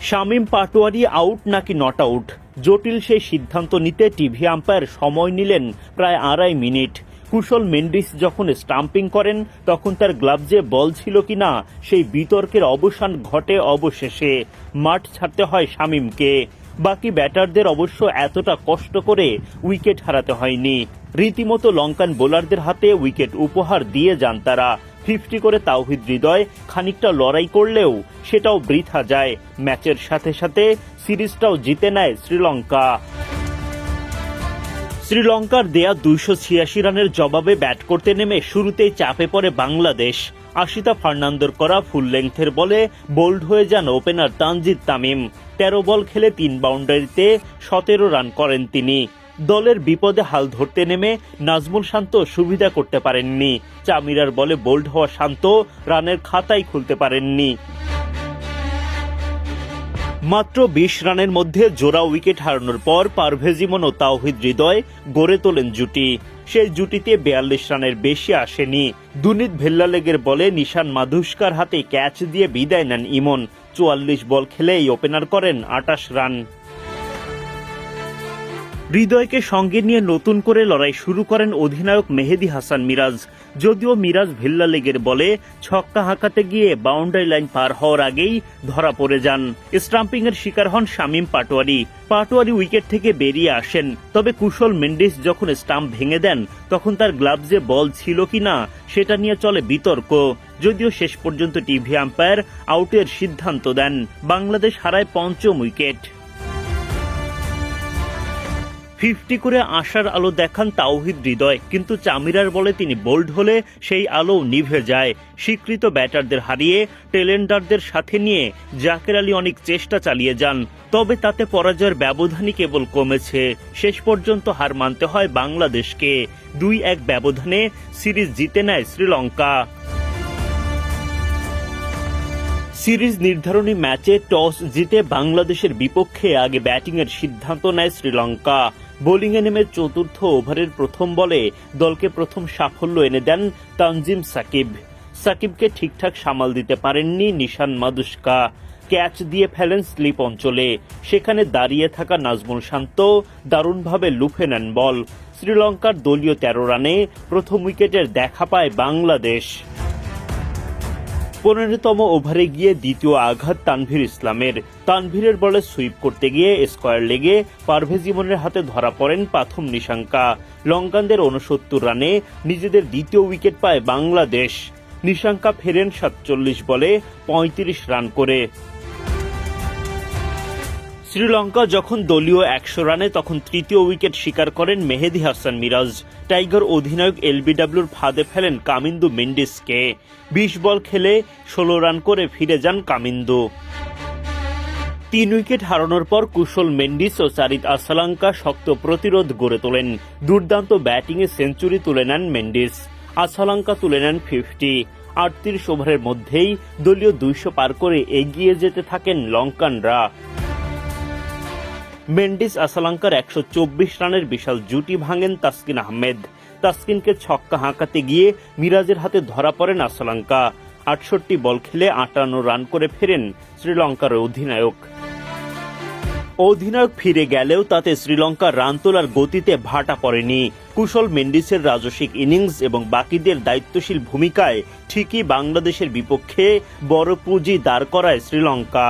Shamim Patwari out নাকি not out, জটিল সেই সিদ্ধান্ত নিতে টিভি আম্পায়ার সময় নিলেন প্রায় 2.5 মিনিট। কুশল মেন্ডিস যখন স্টাম্পিং করেন তখন তার গ্লাভসে বল ছিল কিনা সেই বিতর্কের অবসান ঘটে অবশেষে। মাঠ ছাড়তে হয় শামীমকে। বাকি ব্যাটারদের অবশ্য এতটা কষ্ট করে উইকেট হারাতে হয়নি। রীতিমতো লঙ্কান বোলারদের হাতে উইকেট উপহার দিয়ে যান তারা। 50 করে তাওহিদ হৃদয় খানিকটা লড়াই করলেও সেটাও বৃথা যায়। ম্যাচের সাথে সাথে সিরিজটাও জিতে নেয় শ্রীলঙ্কা। শ্রীলঙ্কার দেয়া 286 রানের জবাবে ব্যাট করতে নেমে শুরুতেই চাপে পড়ে বাংলাদেশ। আশিতা ফার্নান্দোর করা ফুল লেংথের বলে বোল্ড হয়ে যান ওপেনার তানজিদ তামিম। 13 বল খেলে 3 বাউন্ডারিতে 17 রান করেন তিনি। দলের বিপদে হাল ধরতে নেমে নাজমুল শান্ত সুবিধা করতে পারেননি। চামিরার বলে বোল্ড হওয়া শান্ত রানের খাতাই খুলতে পারেননি। মাত্র 20 রানের মধ্যে জোড়া উইকেট হারানোর পর পারভেজ ইমন ও তাওহিদ হৃদয় গড়ে তোলেন জুটি। সেই জুটিতে 42 রানের বেশি আসেনি। দুনিত ভেল্লালেগের বলে নিশান মাধুস্কার হাতে ক্যাচ দিয়ে বিদায় নেন ইমন। 44 বল খেলেই ওপেনার করেন 28 রান। হৃদয়কে সঙ্গে নিয়ে নতুন করে লড়াই শুরু করেন অধিনায়ক মেহেদী হাসান মিরাজ। যদিও মিরাজ ভেল্লালেগের বলে ছক্কা হাঁকাতে গিয়ে বাউন্ডারি লাইন পার হওয়ার আগেই ধরা পড়ে যান। স্টাম্পিং এর শিকার হন শামীম পাটোয়ারি উইকেট থেকে বেরিয়ে আসেন। তবে কুশল মেন্ডিস যখন স্টাম্প ভেঙে দেন তখন তার গ্লাভসে বল ছিল কিনা সেটা নিয়ে চলে বিতর্ক। যদিও শেষ পর্যন্ত টিভি আম্পায়ার আউটের সিদ্ধান্ত দেন। বাংলাদেশ হারায় 5ম উইকেট। 50 করে আশার আলো দেখান তাওহিদ হৃদয়, কিন্তু চামিরার বলে তিনি বোল্ড হলে সেই আলো নিভে যায়। স্বীকৃত ব্যাটারদের হারিয়ে টেলেন্ডারদের সাথে নিয়ে জাকের আলী অনেক চেষ্টা চালিয়ে যান, তবে তাতে পরাজয়ের ব্যবধানই কেবল কমেছে। শেষ পর্যন্ত হার মানতে হয় বাংলাদেশকে। 2-1 ব্যবধানে সিরিজ জিতে নেয় শ্রীলঙ্কা। সিরিজ নির্ধারণী ম্যাচে টস জিতে বাংলাদেশের বিপক্ষে আগে ব্যাটিংয়ের সিদ্ধান্ত নেয় শ্রীলঙ্কা। বোলিংয়ে নেমে 4র্থ ওভারের প্রথম বলে দলকে প্রথম সাফল্য এনে দেন তানজিম সাকিবকে ঠিকঠাক সামাল দিতে পারেননি নিশান মাধুস্কা। ক্যাচ দিয়ে ফেলেন স্লিপ অঞ্চলে। সেখানে দাঁড়িয়ে থাকা নাজমুল শান্ত দারুণভাবে লুফে নেন বল। শ্রীলঙ্কার দলীয় 13 রানে প্রথম উইকেটের দেখা পায় বাংলাদেশ। 15তম ওভারে গিয়ে দ্বিতীয় আঘাত তানভীর ইসলামের। তানভীরের বলে সুইপ করতে গিয়ে স্কয়ার লেগে পারভেজ ইমনের হাতে ধরা পড়েন পাথম নিশাঙ্কা। লঙ্কানদের 69 রানে নিজেদের দ্বিতীয় উইকেট পায় বাংলাদেশ। নিশাঙ্কা ফেরেন 47 বলে 35 রান করে। শ্রীলঙ্কা যখন দলীয় 100 রানে তখন তৃতীয় উইকেট শিকার করেন মেহেদী হাসান মিরাজ। টাইগার অধিনায়ক এলবিডব্লিউর ফাঁদে ফেলেন কামিন্দু মেন্ডিসকে। 20 বল খেলে 16 রান করে ফিরে যান কামিন্দু। 3 উইকেট হারানোর পর কুশল মেন্ডিস ও সারিত আসালাঙ্কা শক্ত প্রতিরোধ গড়ে তোলেন। দুর্দান্ত ব্যাটিংয়ে সেঞ্চুরি তুলে নেন মেন্ডিস। আসালাঙ্কা তুলে নেন 50। 38 ওভারের মধ্যেই দলীয় 200 পার করে এগিয়ে যেতে থাকেন লঙ্কানরা। মেন্ডিস আসালাঙ্কার 124 রানের বিশাল জুটি ভাঙেন তাসকিন আহমেদ। তাসকিনকে ছক্কা হাঁকাতে গিয়ে মিরাজের হাতে ধরা পড়েন আসালাঙ্কা। 68 বল খেলে 58 রান করে ফেরেন শ্রীলঙ্কার অধিনায়ক ফিরে গেলেও তাতে শ্রীলঙ্কার রান তোলার গতিতে ভাটা পড়েনি। কুশল মেন্ডিসের রাজস্বিক ইনিংস এবং বাকিদের দায়িত্বশীল ভূমিকায় ঠিকই বাংলাদেশের বিপক্ষে বড় পুঁজি দাঁড় করায় শ্রীলঙ্কা।